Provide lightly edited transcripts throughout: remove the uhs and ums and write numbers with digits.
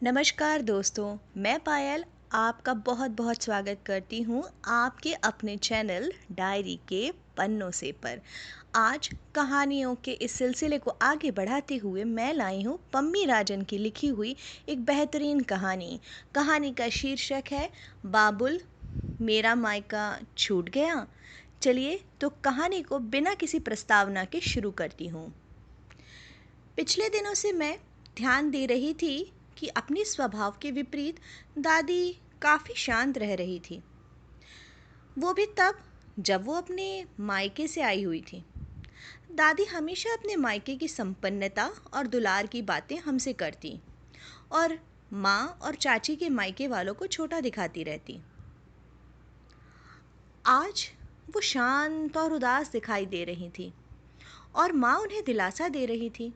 नमस्कार दोस्तों, मैं पायल आपका बहुत बहुत स्वागत करती हूँ आपके अपने चैनल डायरी के पन्नों से पर। आज कहानियों के इस सिलसिले को आगे बढ़ाते हुए मैं लाई हूँ पम्मी राजन की लिखी हुई एक बेहतरीन कहानी। कहानी का शीर्षक है बाबुल मेरा मायका छूट गया। चलिए तो कहानी को बिना किसी प्रस्तावना के शुरू करती हूँ। पिछले दिनों से मैं ध्यान दे रही थी कि अपने स्वभाव के विपरीत दादी काफ़ी शांत रह रही थी। वो भी तब जब वो अपने मायके से आई हुई थी। दादी हमेशा अपने मायके की संपन्नता और दुलार की बातें हमसे करती और माँ और चाची के मायके वालों को छोटा दिखाती रहती। आज वो शांत और उदास दिखाई दे रही थी और माँ उन्हें दिलासा दे रही थी।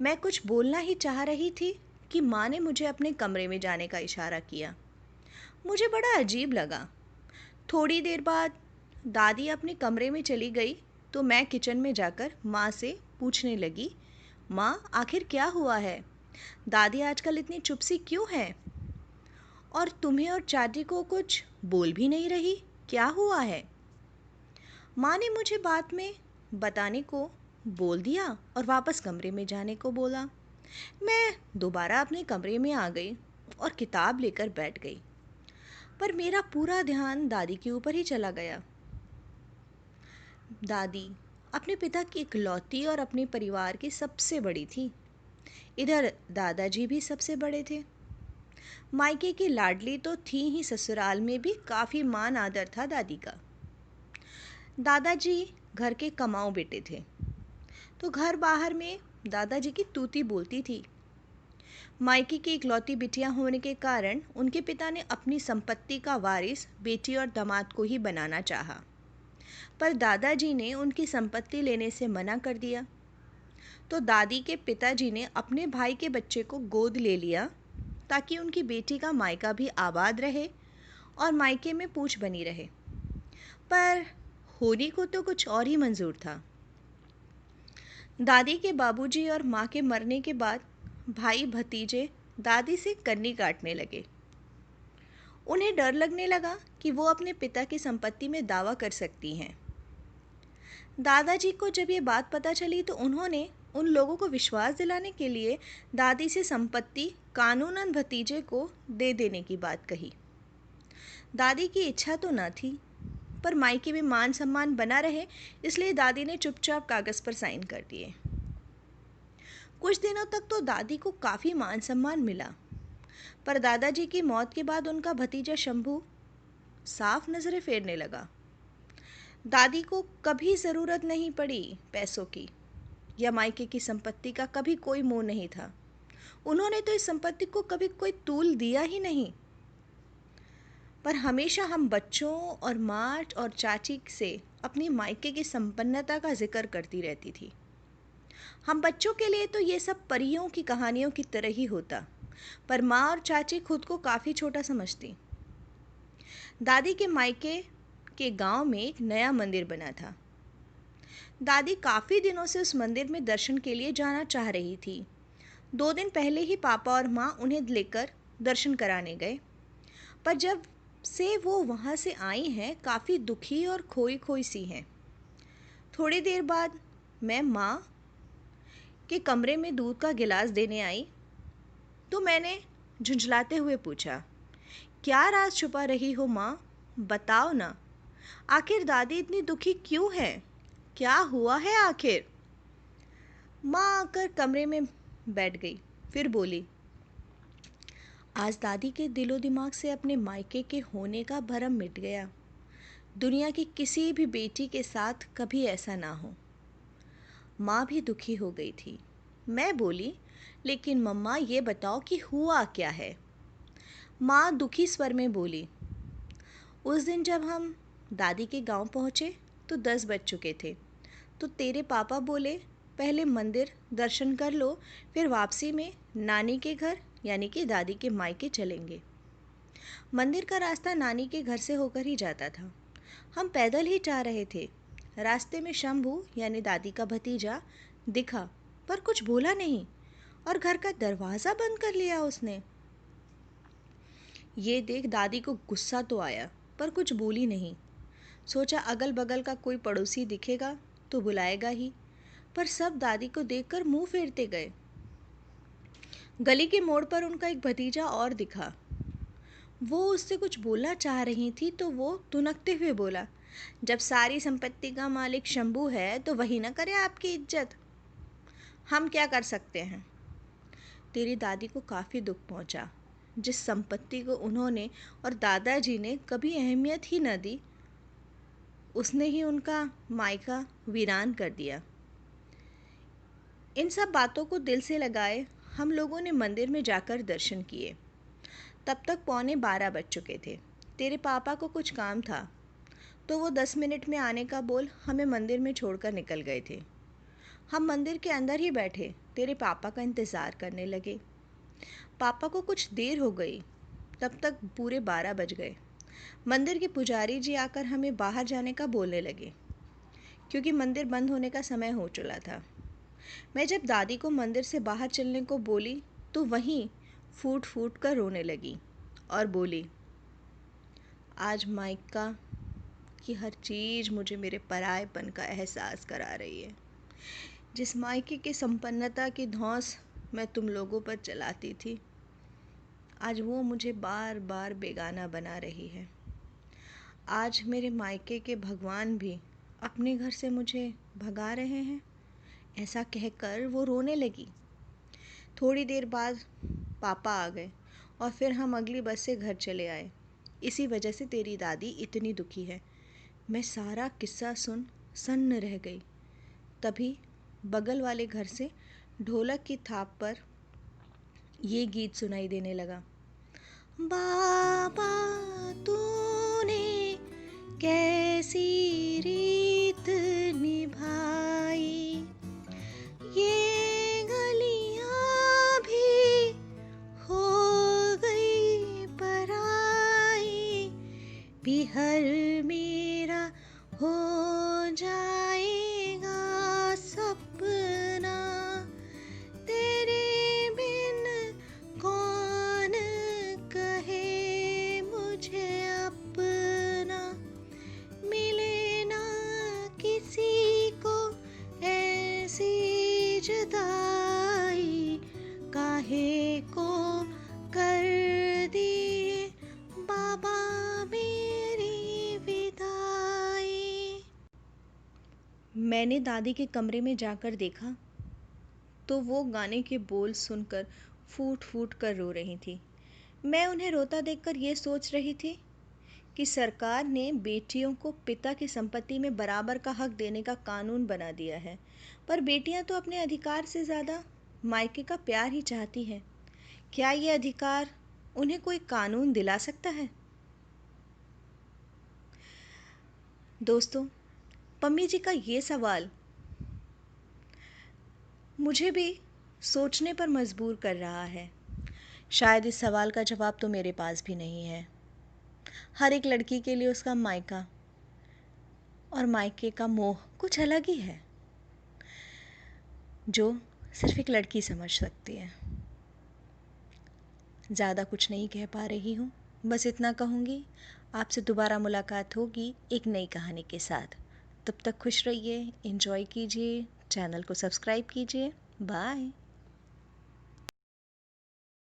मैं कुछ बोलना ही चाह रही थी कि माँ ने मुझे अपने कमरे में जाने का इशारा किया। मुझे बड़ा अजीब लगा। थोड़ी देर बाद दादी अपने कमरे में चली गई तो मैं किचन में जाकर माँ से पूछने लगी, माँ आखिर क्या हुआ है? दादी आजकल इतनी चुप सी क्यों है? और तुम्हें और चाची को कुछ बोल भी नहीं रही, क्या हुआ है? माँ ने मुझे बात में बताने को बोल दिया और वापस कमरे में जाने को बोला। मैं दोबारा अपने कमरे में आ गई और किताब लेकर बैठ गई, पर मेरा पूरा ध्यान दादी के ऊपर ही चला गया। दादी अपने पिता की इकलौती और अपने परिवार की सबसे बड़ी थी। इधर दादाजी भी सबसे बड़े थे। मायके की लाडली तो थी ही, ससुराल में भी काफ़ी मान आदर था दादी का। दादाजी घर के कमाऊ बेटे थे तो घर बाहर में दादाजी की तूती बोलती थी। मायके की इकलौती बिटिया होने के कारण उनके पिता ने अपनी संपत्ति का वारिस बेटी और दामाद को ही बनाना चाहा, पर दादाजी ने उनकी संपत्ति लेने से मना कर दिया। तो दादी के पिताजी ने अपने भाई के बच्चे को गोद ले लिया ताकि उनकी बेटी का मायका भी आबाद रहे और मायके में पूछ बनी रहे। पर होनी को तो कुछ और ही मंजूर था। दादी के बाबूजी और माँ के मरने के बाद भाई भतीजे दादी से कन्नी काटने लगे। उन्हें डर लगने लगा कि वो अपने पिता की संपत्ति में दावा कर सकती हैं। दादाजी को जब ये बात पता चली तो उन्होंने उन लोगों को विश्वास दिलाने के लिए दादी से संपत्ति कानूनन भतीजे को दे देने की बात कही। दादी की इच्छा तो न थी, पर मायके में मान सम्मान बना रहे इसलिए दादी ने चुपचाप कागज़ पर साइन कर दिए। कुछ दिनों तक तो दादी को काफ़ी मान सम्मान मिला, पर दादाजी की मौत के बाद उनका भतीजा शंभू साफ नज़रें फेरने लगा। दादी को कभी ज़रूरत नहीं पड़ी पैसों की या मायके की संपत्ति का, कभी कोई मोह नहीं था। उन्होंने तो इस संपत्ति को कभी कोई तूल दिया ही नहीं, पर हमेशा हम बच्चों और माँ और चाची से अपनी मायके की संपन्नता का जिक्र करती रहती थी। हम बच्चों के लिए तो ये सब परियों की कहानियों की तरह ही होता, पर माँ और चाची खुद को काफ़ी छोटा समझती। दादी के मायके के गांव में एक नया मंदिर बना था। दादी काफ़ी दिनों से उस मंदिर में दर्शन के लिए जाना चाह रही थी। 2 दिन पहले ही पापा और माँ उन्हें लेकर दर्शन कराने गए, पर जब से वो वहाँ से आई हैं काफ़ी दुखी और खोई खोई सी हैं। थोड़ी देर बाद मैं माँ के कमरे में दूध का गिलास देने आई तो मैंने झुंझलाते हुए पूछा, क्या राज छुपा रही हो माँ? बताओ ना, आखिर दादी इतनी दुखी क्यों है? क्या हुआ है आखिर? माँ आकर कमरे में बैठ गई, फिर बोली, आज दादी के दिलो दिमाग से अपने मायके के होने का भरम मिट गया। दुनिया की किसी भी बेटी के साथ कभी ऐसा ना हो। माँ भी दुखी हो गई थी। मैं बोली, लेकिन मम्मा ये बताओ कि हुआ क्या है? माँ दुखी स्वर में बोली, उस दिन जब हम दादी के गांव पहुँचे तो 10 बज चुके थे, तो तेरे पापा बोले पहले मंदिर दर्शन कर लो, फिर वापसी में नानी के घर यानी कि दादी के मायके चलेंगे। मंदिर का रास्ता नानी के घर से होकर ही जाता था। हम पैदल ही जा रहे थे। रास्ते में शंभू यानी दादी का भतीजा दिखा, पर कुछ बोला नहीं और घर का दरवाज़ा बंद कर लिया उसने। ये देख दादी को गुस्सा तो आया, पर कुछ बोली नहीं। सोचा अगल बगल का कोई पड़ोसी दिखेगा तो बुलाएगा ही, पर सब दादी को देखकर मुंह फेरते गए। गली के मोड़ पर उनका एक भतीजा और दिखा। वो उससे कुछ बोलना चाह रही थी तो वो तुनकते हुए बोला, जब सारी संपत्ति का मालिक शंभू है तो वही ना करे आपकी इज्जत। हम क्या कर सकते हैं। तेरी दादी को काफ़ी दुख पहुंचा। जिस संपत्ति को उन्होंने और दादाजी ने कभी अहमियत ही न दी, उसने ही उनका मायका वीरान कर दिया। इन सब बातों को दिल से लगाए हम लोगों ने मंदिर में जाकर दर्शन किए। तब तक 11:15 बज चुके थे। तेरे पापा को कुछ काम था तो वो 10 मिनट में आने का बोल हमें मंदिर में छोड़कर निकल गए थे। हम मंदिर के अंदर ही बैठे तेरे पापा का इंतज़ार करने लगे। पापा को कुछ देर हो गई, तब तक पूरे 12 बज गए। मंदिर के पुजारी जी आकर हमें बाहर जाने का बोलने लगे, क्योंकि मंदिर बंद होने का समय हो चला था। मैं जब दादी को मंदिर से बाहर चलने को बोली तो वहीं फूट फूट कर रोने लगी और बोली, आज मायका की हर चीज़ मुझे मेरे परायेपन का एहसास करा रही है। जिस मायके की संपन्नता की धौंस मैं तुम लोगों पर चलाती थी, आज वो मुझे बार बार बेगाना बना रही है। आज मेरे मायके के भगवान भी अपने घर से मुझे भगा रहे हैं। ऐसा कहकर वो रोने लगी। थोड़ी देर बाद पापा आ गए और फिर हम अगली बस से घर चले आए। इसी वजह से तेरी दादी इतनी दुखी है। मैं सारा किस्सा सुन सन्न रह गई। तभी बगल वाले घर से ढोलक की थाप पर ये गीत सुनाई देने लगा, बाबा तूने कैसी रीत निभाई, ये गलियां भी हो गई पराई, बिहर मेरा हो जाएगा सपना, तेरे बिन कौन कहे मुझे अपना, मिले ना किसी को ऐसी जुदाई, काहे को कर दिए बाबा मेरी विदाई। मैंने दादी के कमरे में जाकर देखा तो वो गाने के बोल सुनकर फूट फूट कर रो रही थी। मैं उन्हें रोता देखकर ये सोच रही थी कि सरकार ने बेटियों को पिता की संपत्ति में बराबर का हक देने का कानून बना दिया है, पर बेटियां तो अपने अधिकार से ज़्यादा मायके का प्यार ही चाहती हैं। क्या ये अधिकार उन्हें कोई कानून दिला सकता है? दोस्तों, पम्मी जी का ये सवाल मुझे भी सोचने पर मजबूर कर रहा है। शायद इस सवाल का जवाब तो मेरे पास भी नहीं है। हर एक लड़की के लिए उसका मायका और मायके का मोह कुछ अलग ही है, जो सिर्फ एक लड़की समझ सकती है। ज़्यादा कुछ नहीं कह पा रही हूँ, बस इतना कहूँगी, आपसे दोबारा मुलाकात होगी एक नई कहानी के साथ। तब तक खुश रहिए, एंजॉय कीजिए, चैनल को सब्सक्राइब कीजिए। बाय।